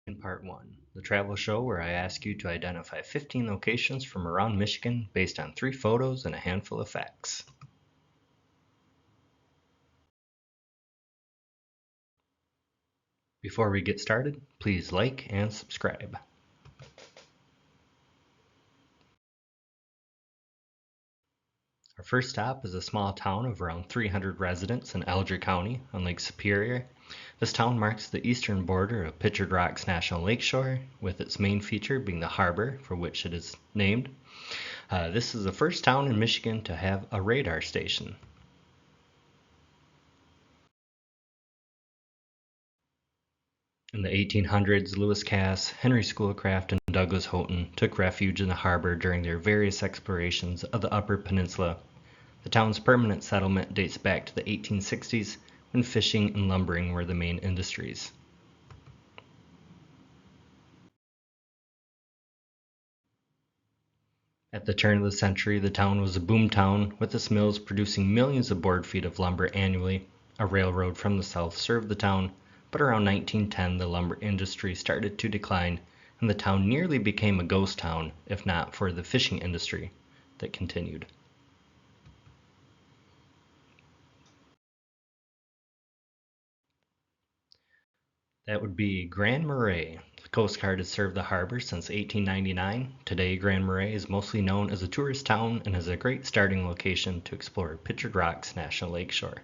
In Part 1, the travel show where I ask you to identify 15 locations from around Michigan based on 3 photos and a handful of facts. Before we get started, please like and subscribe. Our first stop is a small town of around 300 residents in Alger County on Lake Superior. This town marks the eastern border of Pictured Rocks National Lakeshore, with its main feature being the harbor for which it is named. This is the first town in Michigan to have a radar station. In the 1800s, Lewis Cass, Henry Schoolcraft, and Douglas Houghton took refuge in the harbor during their various explorations of the Upper Peninsula. The town's permanent settlement dates back to the 1860s, when fishing and lumbering were the main industries. At the turn of the century, the town was a boom town, with its mills producing millions of board feet of lumber annually. A railroad from the south served the town, but around 1910 the lumber industry started to decline, and the town nearly became a ghost town, if not for the fishing industry that continued. That would be Grand Marais. The Coast Guard has served the harbor since 1899. Today, Grand Marais is mostly known as a tourist town and is a great starting location to explore Pictured Rocks National Lakeshore.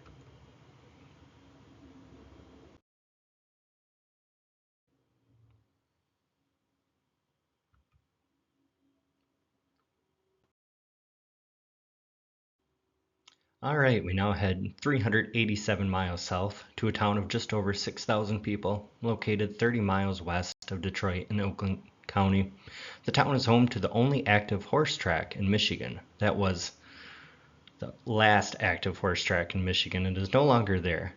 Alright, we now head 387 miles south to a town of just over 6,000 people, located 30 miles west of Detroit in Oakland County. The town is home to the only active horse track in Michigan. That was the last active horse track in Michigan and is no longer there.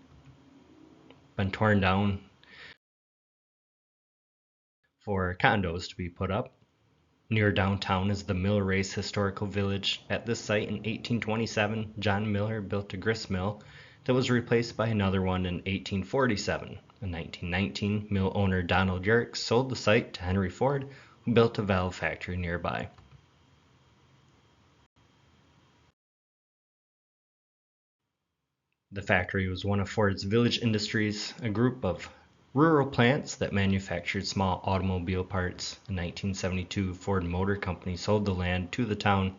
Been torn down for condos to be put up. Near downtown is the Mill Race Historical Village. At this site in 1827, John Miller built a grist mill that was replaced by another one in 1847. In 1919, mill owner Donald Yerkes sold the site to Henry Ford, who built a valve factory nearby. The factory was one of Ford's Village Industries, a group of rural plants that manufactured small automobile parts. In 1972, Ford Motor Company sold the land to the town.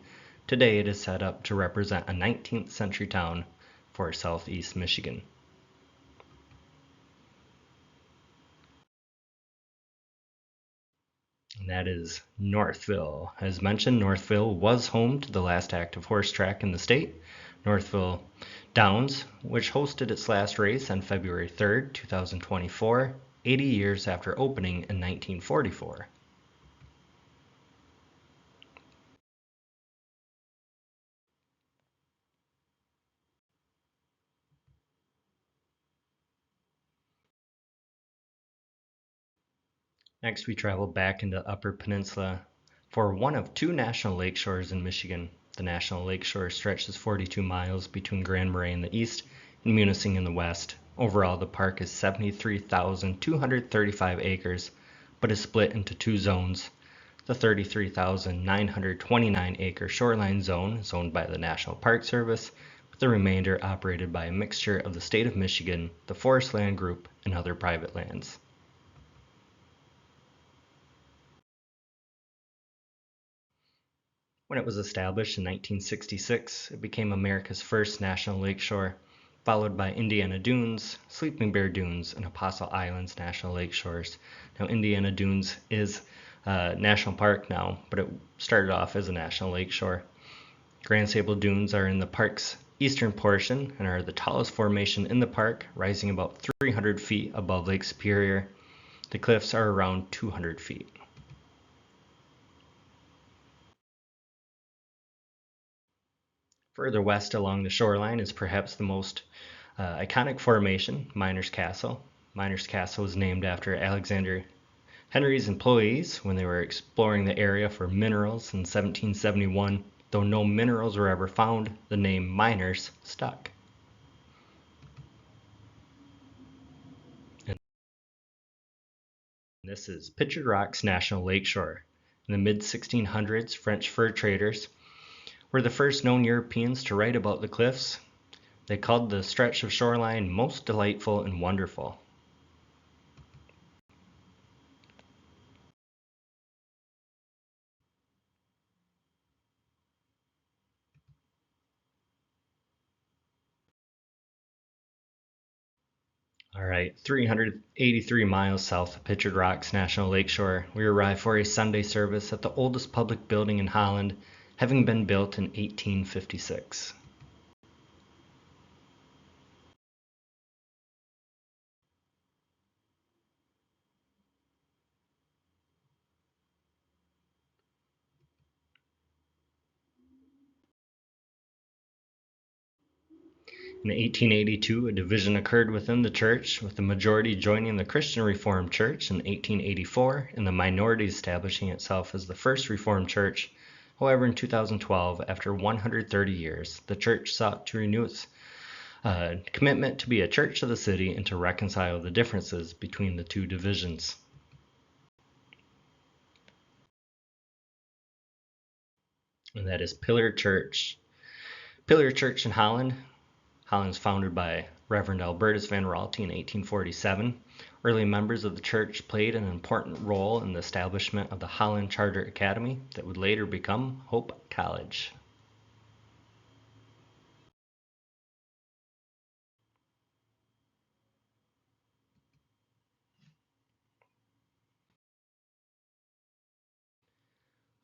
Today it is set up to represent a 19th century town for southeast Michigan. And that is Northville. As mentioned, Northville was home to the last active horse track in the state, Northville Downs, which hosted its last race on February 3rd, 2024, 80 years after opening in 1944. Next, we travel back into Upper Peninsula for one of 2 national lake shores in Michigan. The National Lakeshore stretches 42 miles between Grand Marais in the east and Munising in the west. Overall, the park is 73,235 acres, but is split into 2 zones. The 33,929 acre shoreline zone is owned by the National Park Service, with the remainder operated by a mixture of the state of Michigan, the Forest Land Group, and other private lands. When it was established in 1966, it became America's first national lakeshore, followed by Indiana Dunes, Sleeping Bear Dunes, and Apostle Islands National Lakeshores. Now, Indiana Dunes is a national park now, but it started off as a national lakeshore. Grand Sable Dunes are in the park's eastern portion and are the tallest formation in the park, rising about 300 feet above Lake Superior. The cliffs are around 200 feet. Further west along the shoreline is perhaps the most iconic formation, Miners Castle. Miners Castle was named after Alexander Henry's employees when they were exploring the area for minerals in 1771. Though no minerals were ever found, the name Miners stuck. This is Pictured Rocks National Lakeshore. In the mid-1600s, French fur traders were the first known Europeans to write about the cliffs. They called the stretch of shoreline most delightful and wonderful. All right, 383 miles south of Pictured Rocks National Lakeshore, we arrive for a Sunday service at the oldest public building in Holland, having been built in 1856. In 1882, a division occurred within the church, with the majority joining the Christian Reformed Church in 1884 and the minority establishing itself as the First Reformed Church. However, in 2012, after 130 years, the church sought to renew its commitment to be a church of the city and to reconcile the differences between the two divisions. And that is Pillar Church. Pillar Church in Holland. Holland's founded by Reverend Albertus van Raalte in 1847. Early members of the church played an important role in the establishment of the Holland Charter Academy that would later become Hope College.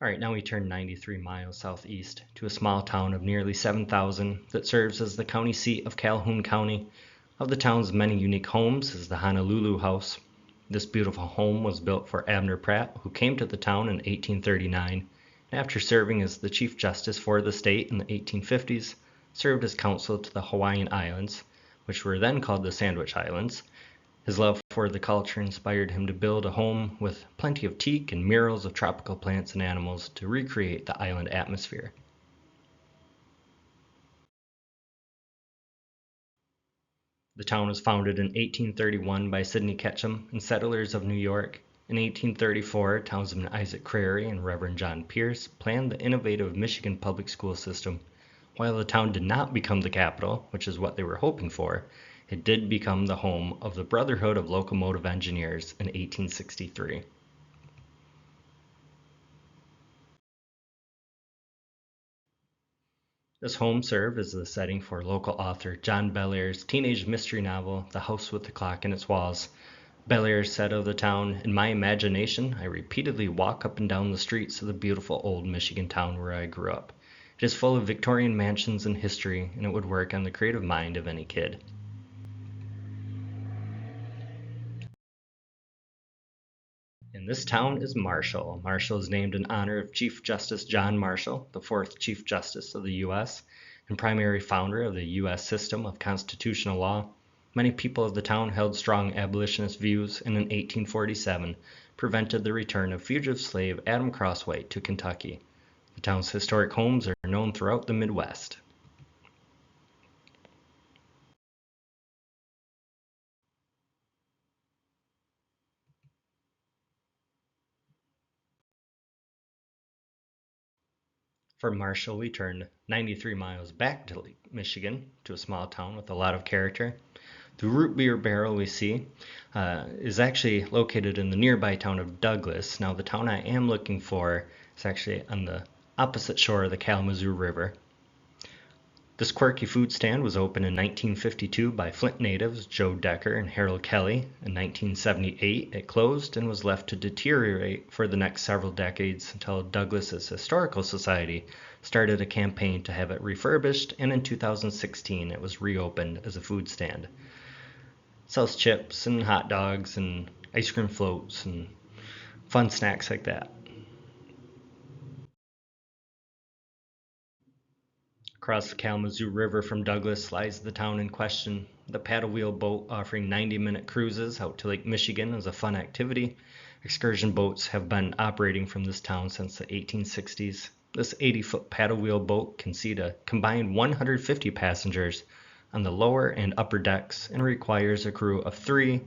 All right, now we turn 93 miles southeast to a small town of nearly 7,000 that serves as the county seat of Calhoun County. Of the town's many unique homes is the Honolulu House. This beautiful home was built for Abner Pratt, who came to the town in 1839, and after serving as the Chief Justice for the state in the 1850s, served as counsel to the Hawaiian Islands, which were then called the Sandwich Islands. His love for the culture inspired him to build a home with plenty of teak and murals of tropical plants and animals to recreate the island atmosphere. The town was founded in 1831 by Sidney Ketchum and settlers of New York. In 1834, Townsend Isaac Crary and Reverend John Pierce planned the innovative Michigan public school system. While the town did not become the capital, which is what they were hoping for, it did become the home of the Brotherhood of Locomotive Engineers in 1863. This home served as the setting for local author John Bellairs' teenage mystery novel, The House with the Clock in Its Walls. Bellairs said of the town, "In my imagination, I repeatedly walk up and down the streets of the beautiful old Michigan town where I grew up. It is full of Victorian mansions and history, and it would work on the creative mind of any kid." And this town is Marshall. Marshall is named in honor of Chief Justice John Marshall, the fourth Chief Justice of the U.S. and primary founder of the U.S. system of constitutional law. Many people of the town held strong abolitionist views and in 1847 prevented the return of fugitive slave Adam Crosswhite to Kentucky. The town's historic homes are known throughout the Midwest. From Marshall, we turned 93 miles back to Lake Michigan, to a small town with a lot of character. The root beer barrel we see is actually located in the nearby town of Douglas. Now, the town I am looking for is actually on the opposite shore of the Kalamazoo River. This quirky food stand was opened in 1952 by Flint natives Joe Decker and Harold Kelly. In 1978, it closed and was left to deteriorate for the next several decades until Douglas's Historical Society started a campaign to have it refurbished, and in 2016 it was reopened as a food stand. It sells chips and hot dogs and ice cream floats and fun snacks like that. Across the Kalamazoo River from Douglas lies the town in question. The paddle wheel boat offering 90-minute cruises out to Lake Michigan is a fun activity. Excursion boats have been operating from this town since the 1860s. This 80-foot paddle wheel boat can seat a combined 150 passengers on the lower and upper decks and requires a crew of 3,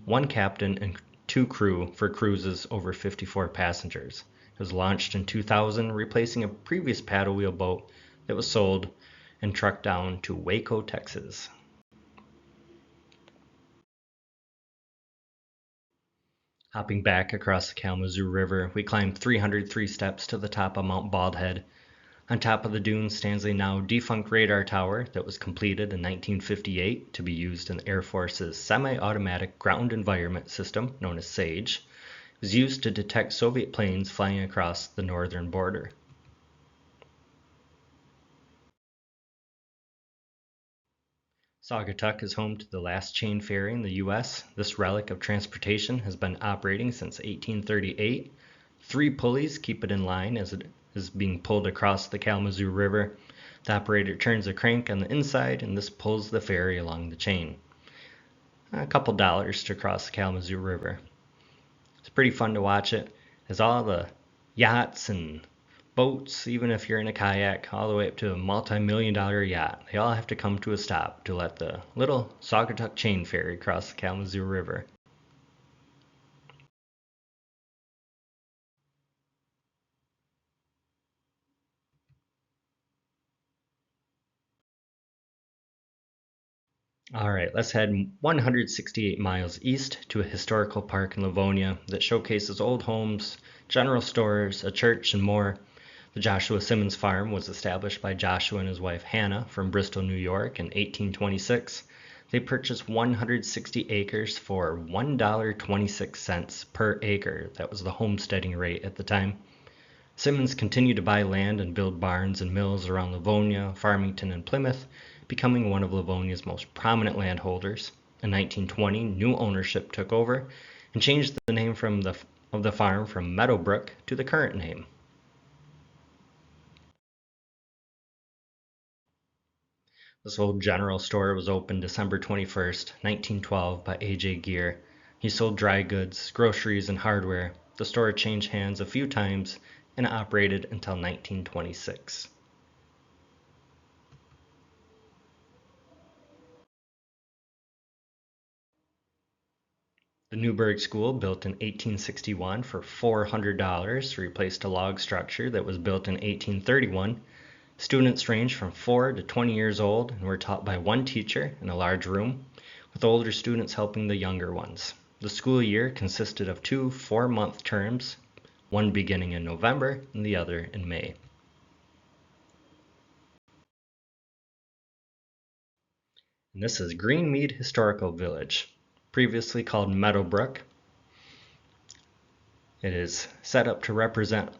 one captain, and II crew for cruises over 54 passengers. It was launched in 2000, replacing a previous paddle wheel boat that was sold and trucked down to Waco, Texas. Hopping back across the Kalamazoo River, we climbed 303 steps to the top of Mount Baldhead. On top of the dunes stands a now defunct radar tower that was completed in 1958 to be used in the Air Force's semi-automatic ground environment system, known as SAGE. It was used to detect Soviet planes flying across the northern border. Saugatuck is home to the last chain ferry in the U.S. This relic of transportation has been operating since 1838. 3 pulleys keep it in line as it is being pulled across the Kalamazoo River. The operator turns a crank on the inside, and this pulls the ferry along the chain. A couple dollars to cross the Kalamazoo River. It's pretty fun to watch it, as all the yachts and boats, even if you're in a kayak, all the way up to a multi-million-dollar yacht, they all have to come to a stop to let the little Saugatuck chain ferry cross the Kalamazoo River. All right, let's head 168 miles east to a historical park in Livonia that showcases old homes, general stores, a church, and more. The Joshua Simmons Farm was established by Joshua and his wife Hannah from Bristol, New York in 1826. They purchased 160 acres for $1.26 per acre. That was the homesteading rate at the time. Simmons continued to buy land and build barns and mills around Livonia, Farmington, and Plymouth, becoming one of Livonia's most prominent landholders. In 1920, new ownership took over and changed the name of the farm from Meadowbrook to the current name. This old general store was opened December 21st, 1912 by A.J. Gear. He sold dry goods, groceries, and hardware. The store changed hands a few times and operated until 1926. The Newburgh School, built in 1861 for $400, replaced a log structure that was built in 1831. Students ranged from 4 to 20 years old and were taught by one teacher in a large room, with older students helping the younger ones. The school year consisted of 2 4-month terms, one beginning in November and the other in May. And this is Greenmead Historical Village, previously called Meadowbrook. It is set up to represent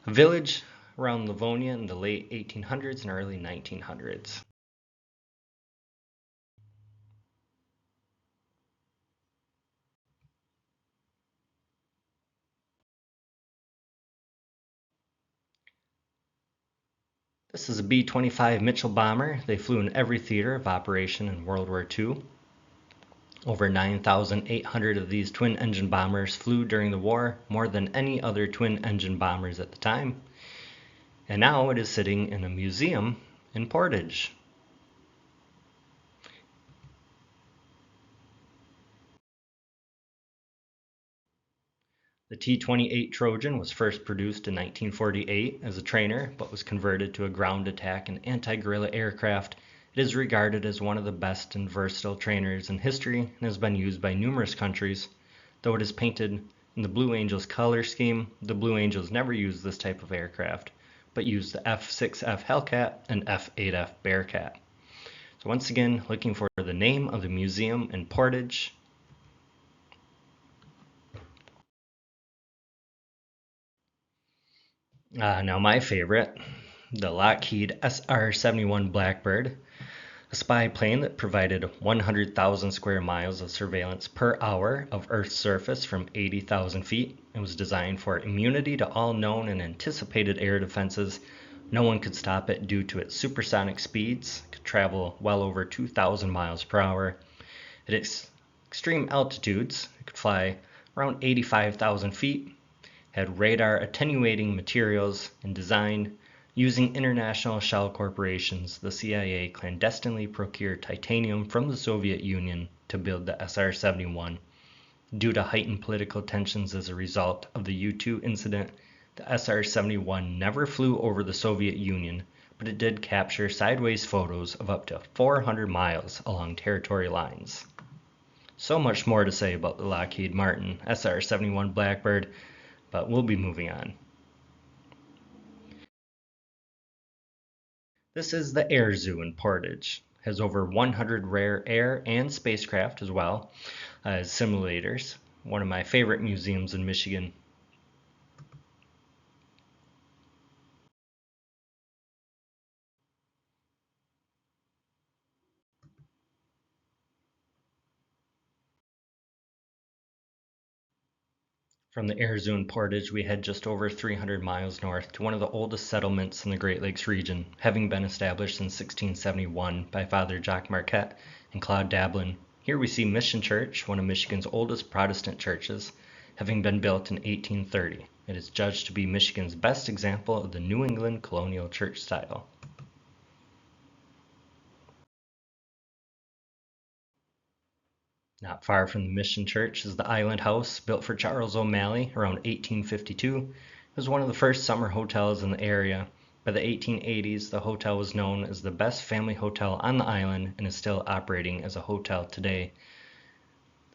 a village around Livonia in the late 1800s and early 1900s. This is a B-25 Mitchell bomber. They flew in every theater of operation in World War II. Over 9,800 of these twin-engine bombers flew during the war, more than any other twin-engine bombers at the time. And now it is sitting in a museum in Portage. The T-28 Trojan was first produced in 1948 as a trainer, but was converted to a ground attack and anti-guerrilla aircraft. It is regarded as one of the best and versatile trainers in history and has been used by numerous countries. Though it is painted in the Blue Angels color scheme, the Blue Angels never used this type of aircraft, but used the F-6F Hellcat and F-8F Bearcat. So once again, looking for the name of the museum in Portage. Now my favorite, the Lockheed SR-71 Blackbird, a spy plane that provided 100,000 square miles of surveillance per hour of Earth's surface from 80,000 feet. It was designed for immunity to all known and anticipated air defenses. No one could stop it due to its supersonic speeds. It could travel well over 2,000 miles per hour. At extreme altitudes, it could fly around 85,000 feet, had radar attenuating materials, and designed using international shell corporations. The CIA clandestinely procured titanium from the Soviet Union to build the SR-71. Due to heightened political tensions as a result of the U-2 incident, the SR-71 never flew over the Soviet Union, but it did capture sideways photos of up to 400 miles along territory lines. So much more to say about the Lockheed Martin SR-71 Blackbird, but we'll be moving on. This is the Air Zoo in Portage. It has over 100 rare air and spacecraft as well as simulators. One of my favorite museums in Michigan. From the Air Zoo in Portage, we head just over 300 miles north to one of the oldest settlements in the Great Lakes region, having been established in 1671 by Father Jacques Marquette and Claude Dablin. Here we see Mission Church, one of Michigan's oldest Protestant churches, having been built in 1830. It is judged to be Michigan's best example of the New England colonial church style. Not far from the Mission Church is the Island House, built for Charles O'Malley around 1852. It was one of the first summer hotels in the area. By the 1880s, the hotel was known as the best family hotel on the island and is still operating as a hotel today.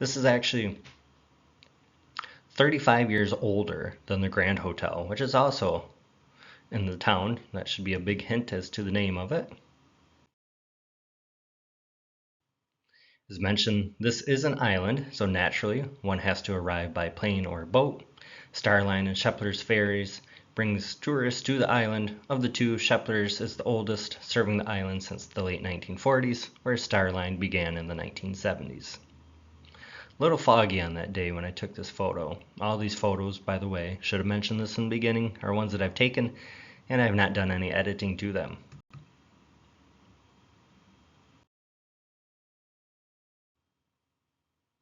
This is actually 35 years older than the Grand Hotel, which is also in the town. That should be a big hint as to the name of it. As mentioned, this is an island, so naturally one has to arrive by plane or boat. Starline and Shepler's Ferries brings tourists to the island. Of the two, Shepler's is the oldest, serving the island since the late 1940s, whereas Starline began in the 1970s. A little foggy on that day when I took this photo. All these photos, by the way, should have mentioned this in the beginning, are ones that I've taken, and I have not done any editing to them.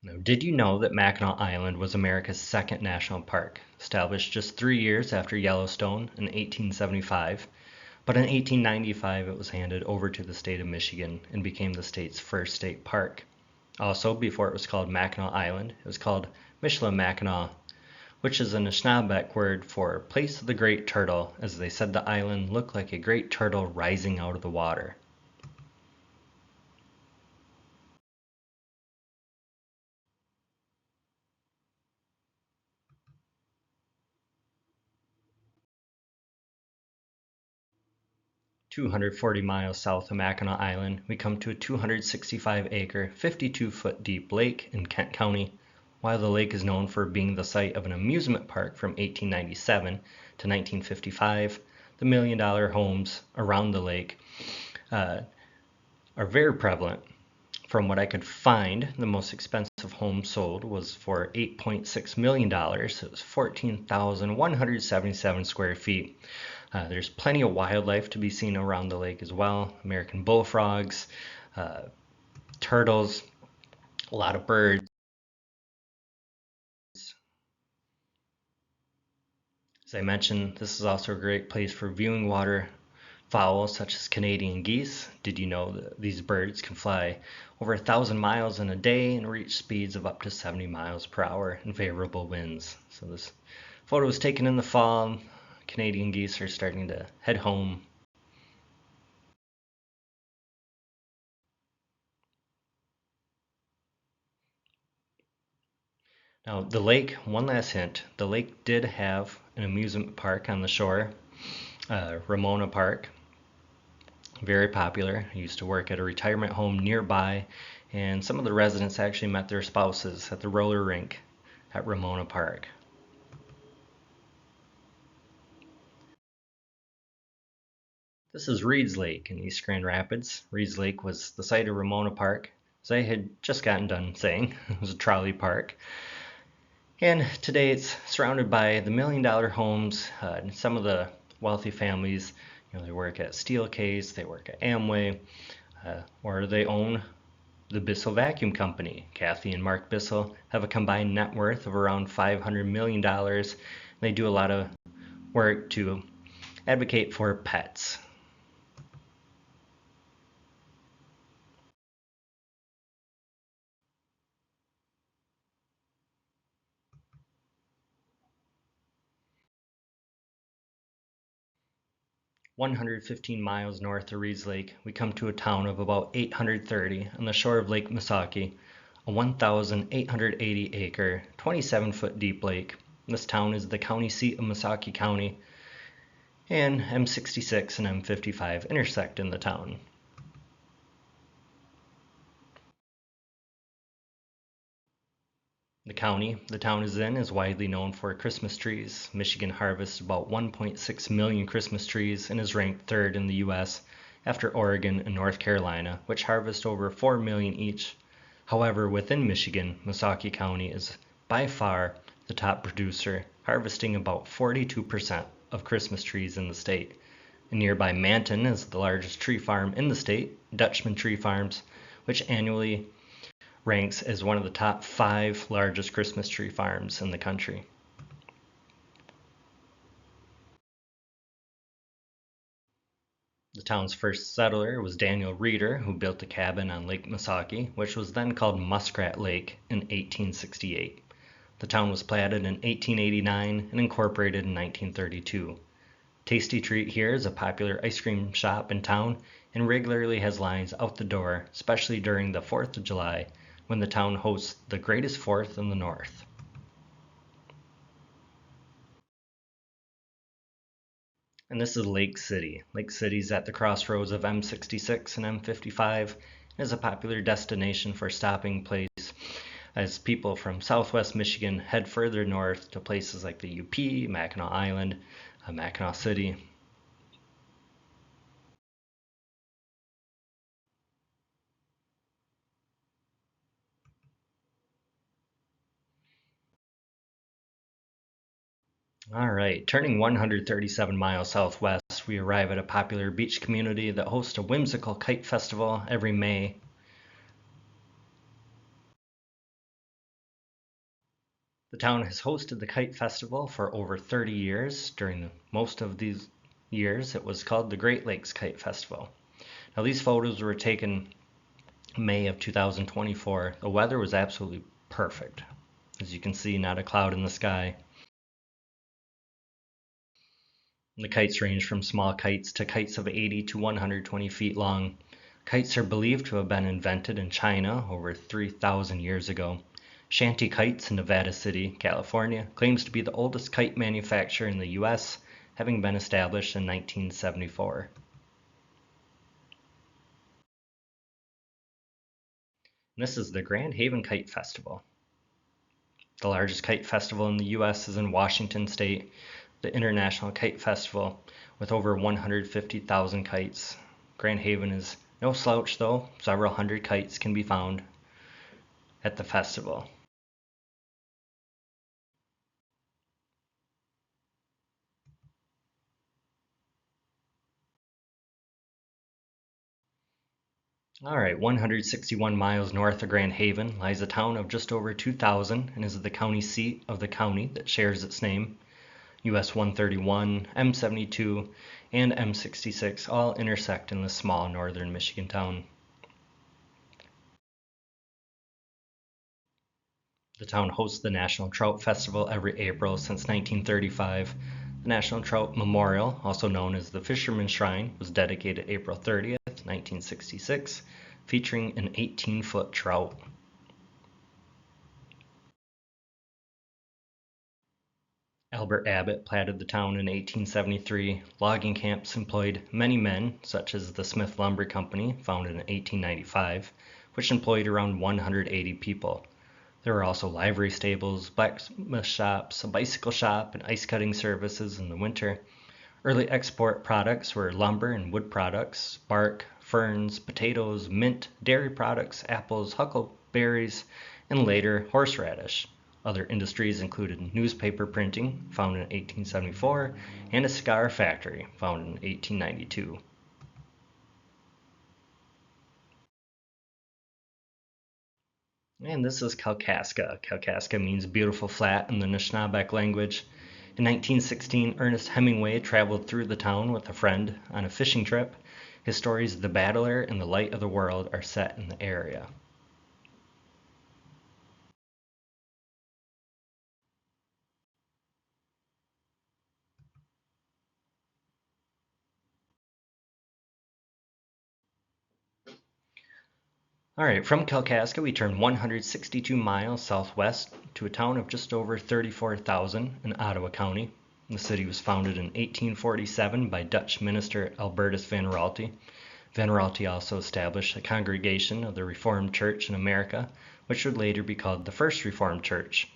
Now, did you know that Mackinac Island was America's second national park, established just 3 years after Yellowstone in 1875? But in 1895 it was handed over to the state of Michigan and became the state's first state park. Also, before it was called Mackinac Island, it was called Michilimackinac, which is an Anishinaabeg word for place of the great turtle, as they said the island looked like a great turtle rising out of the water. "240 miles south of Mackinac Island, we come to a 265-acre, 52-foot deep lake in Kent County. While the lake is known for being the site of an amusement park from 1897 to 1955, the million-dollar homes around the lake are very prevalent. From what I could find, the most expensive home sold was for $8.6 million. It was 14,177 square feet. There's plenty of wildlife to be seen around the lake as well. American bullfrogs, turtles, a lot of birds. As I mentioned, this is also a great place for viewing waterfowl such as Canadian geese. Did you know that these birds can fly over 1,000 miles in a day and reach speeds of up to 70 miles per hour in favorable winds? So this photo was taken in the fall. Canadian geese are starting to head home. Now, the lake, one last hint, the lake did have an amusement park on the shore, Ramona Park, very popular. I used to work at a retirement home nearby, and some of the residents actually met their spouses at the roller rink at Ramona Park. This is Reed's Lake in East Grand Rapids. Reed's Lake was the site of Ramona Park, as I had just gotten done saying. It was a trolley park. And today it's surrounded by the million-dollar homes, and some of the wealthy families. They work at Steelcase, they work at Amway, or they own the Bissell Vacuum Company. Kathy and Mark Bissell have a combined net worth of around $500 million. They do a lot of work to advocate for pets. 115 miles north of Reeves Lake, we come to a town of about 830 on the shore of Lake Missaukee, a 1,880 acre, 27-foot deep lake. This town is the county seat of Missaukee County, and M66 and M55 intersect in the town. The county the town is in is widely known for Christmas trees. Michigan harvests about 1.6 million Christmas trees and is ranked third in the U.S. after Oregon and North Carolina, which harvest over 4 million each. However, within Michigan, Missaukee County is by far the top producer, harvesting about 42% of Christmas trees in the state. Nearby Manton is the largest tree farm in the state, Dutchman Tree Farms, which annually ranks as one of the top 5 largest Christmas tree farms in the country. The town's first settler was Daniel Reeder, who built a cabin on Lake Missaukee, which was then called Muskrat Lake, in 1868. The town was platted in 1889 and incorporated in 1932. Tasty Treat here is a popular ice cream shop in town and regularly has lines out the door, especially during the 4th of July, when the town hosts the greatest Fourth in the North. And this is Lake City. Lake City is at the crossroads of M66 and M55 and is a popular destination for stopping place as people from southwest Michigan head further north to places like the UP, Mackinac Island, Mackinac City. All right, turning 137 miles southwest, we arrive at a popular beach community that hosts a whimsical kite festival every May. The town has hosted the kite festival for over 30 years. During most of these years, it was called the Great Lakes Kite Festival. Now, these photos were taken May of 2024. The weather was absolutely perfect. As you can see, not a cloud in the sky. The kites range from small kites to kites of 80 to 120 feet long. Kites are believed to have been invented in China over 3,000 years ago. Shanty Kites in Nevada City, California, claims to be the oldest kite manufacturer in the U.S., having been established in 1974. This is the Grand Haven Kite Festival. The largest kite festival in the U.S. is in Washington State, the International Kite Festival, with over 150,000 kites. Grand Haven is no slouch, though. Several hundred kites can be found at the festival. All right, 161 miles north of Grand Haven lies a town of just over 2,000 and is the county seat of the county that shares its name. US 131, M72, and M66 all intersect in this small northern Michigan town. The town hosts the National Trout Festival every April since 1935. The National Trout Memorial, also known as the Fisherman's Shrine, was dedicated April 30th, 1966, featuring an 18-foot trout. Albert Abbott platted the town in 1873. Logging camps employed many men, such as the Smith Lumber Company, founded in 1895, which employed around 180 people. There were also livery stables, blacksmith shops, a bicycle shop, and ice cutting services in the winter. Early export products were lumber and wood products, bark, ferns, potatoes, mint, dairy products, apples, huckleberries, and later horseradish. Other industries included newspaper printing, founded in 1874, and a cigar factory, founded in 1892. And this is Kalkaska. Kalkaska means beautiful flat in the Anishinaabeg language. In 1916, Ernest Hemingway traveled through the town with a friend on a fishing trip. His stories, The Battler and The Light of the World, are set in the area. All right, from Kalkaska, we turn 162 miles southwest to a town of just over 34,000 in Ottawa County. The city was founded in 1847 by Dutch minister Albertus Van Raalte. Van Raalte also established a congregation of the Reformed Church in America, which would later be called the First Reformed Church.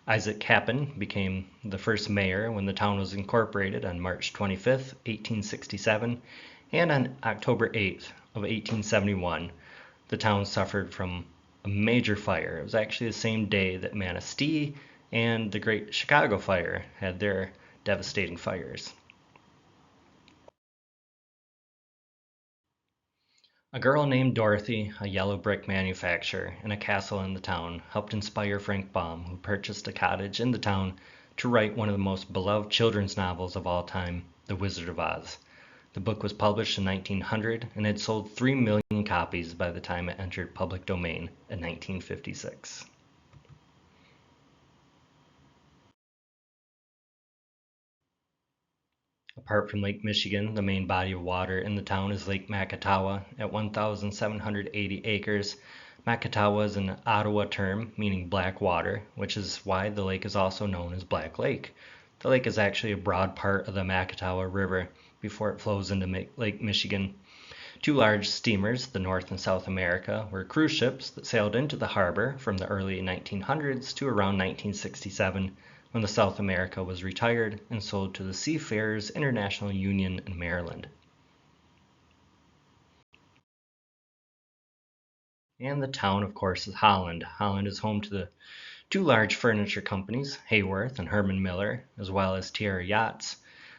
Isaac Kappen became the first mayor when the town was incorporated on March 25, 1867, and on October 8th of 1871. The town suffered from a major fire. It was actually the same day that Manistee and the Great Chicago Fire had their devastating fires. A girl named Dorothy, a yellow brick manufacturer, and a castle in the town helped inspire Frank Baum, who purchased a cottage in the town to write one of the most beloved children's novels of all time, The Wizard of Oz. The book was published in 1900 and had sold 3 million copies by the time it entered public domain in 1956. Apart from Lake Michigan, the main body of water in the town is Lake Macatawa at 1,780 acres. Macatawa is an Ottawa term meaning black water, which is why the lake is also known as Black Lake. The lake is actually a broad part of the Macatawa River before it flows into Lake Michigan. Two large steamers, the North and South America, were cruise ships that sailed into the harbor from the early 1900s to around 1967, when the South America was retired and sold to the Seafarers International Union in Maryland. And the town, of course, is Holland. Holland is home to the two large furniture companies, Hayworth and Herman Miller, as well as Tierra Yachts.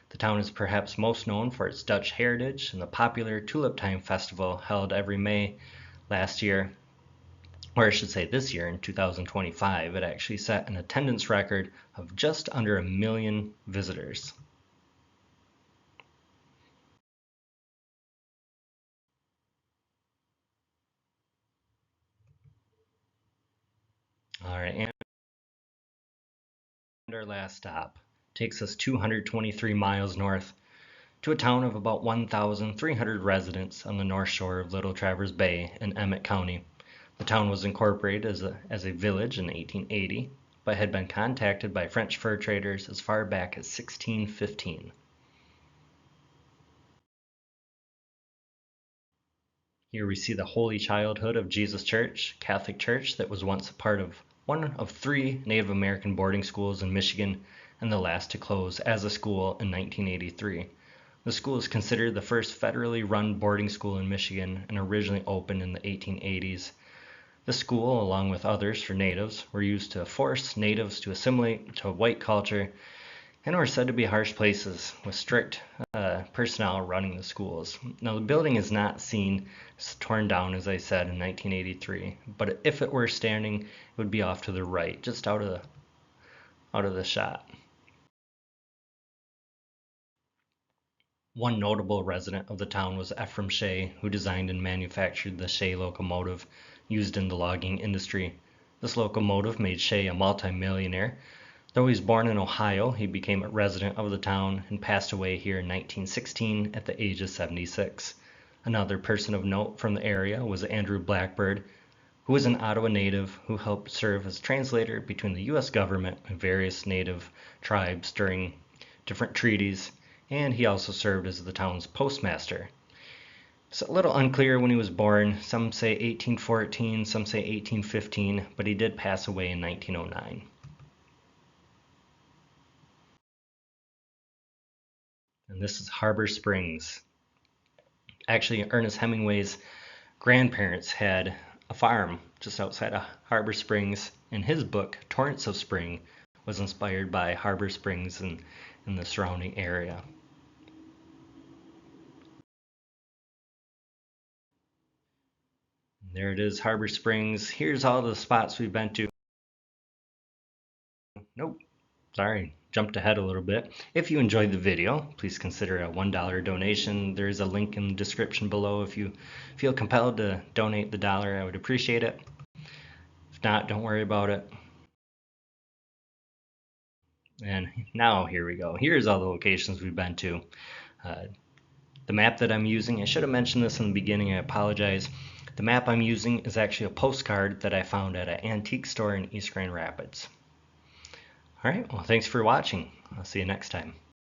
The town is perhaps most known for its Dutch heritage and the popular Tulip Time Festival held every May. Last year, or I should say this year in 2025, it actually set an attendance record of just under 1 million visitors. All right, and our last stop takes us 223 miles north to a town of about 1,300 residents on the north shore of Little Traverse Bay in Emmett County. The town was incorporated as a village in 1880, but had been contacted by French fur traders as far back as 1615. Here we see the Holy Childhood of Jesus Church, Catholic church that was once a part of one of 3 Native American boarding schools in Michigan and the last to close as a school in 1983. The school is considered the first federally run boarding school in Michigan and originally opened in the 1880s. The school, along with others for natives, were used to force natives to assimilate to white culture and were said to be harsh places with strict personnel running the schools. Now, the building is not seen. It's torn down, as I said, in 1983, but if it were standing, it would be off to the right, just out of the shot. One notable resident of the town was Ephraim Shea, who designed and manufactured the Shea locomotive used in the logging industry. This locomotive made Shea a multimillionaire. Though he was born in Ohio, he became a resident of the town and passed away here in 1916 at the age of 76. Another person of note from the area was Andrew Blackbird, who was an Ottawa native who helped serve as translator between the U.S. government and various native tribes during different treaties, and he also served as the town's postmaster. It's a little unclear when he was born. Some say 1814, some say 1815, but he did pass away in 1909. And this is Harbor Springs. Actually, Ernest Hemingway's grandparents had a farm just outside of Harbor Springs, and his book, Torrents of Spring, was inspired by Harbor Springs and the surrounding area. There it is, Harbor Springs. Here's all the spots we've been to. Nope, sorry, jumped ahead a little bit. If you enjoyed the video, please consider a $1 donation. There's a link in the description below. If you feel compelled to donate the dollar, I would appreciate it. If not, don't worry about it. And now here we go. Here's all the locations we've been to. The map that I'm using, I should have mentioned this in the beginning, I apologize. The map I'm using is actually a postcard that I found at an antique store in East Grand Rapids. All right, well, thanks for watching. I'll see you next time.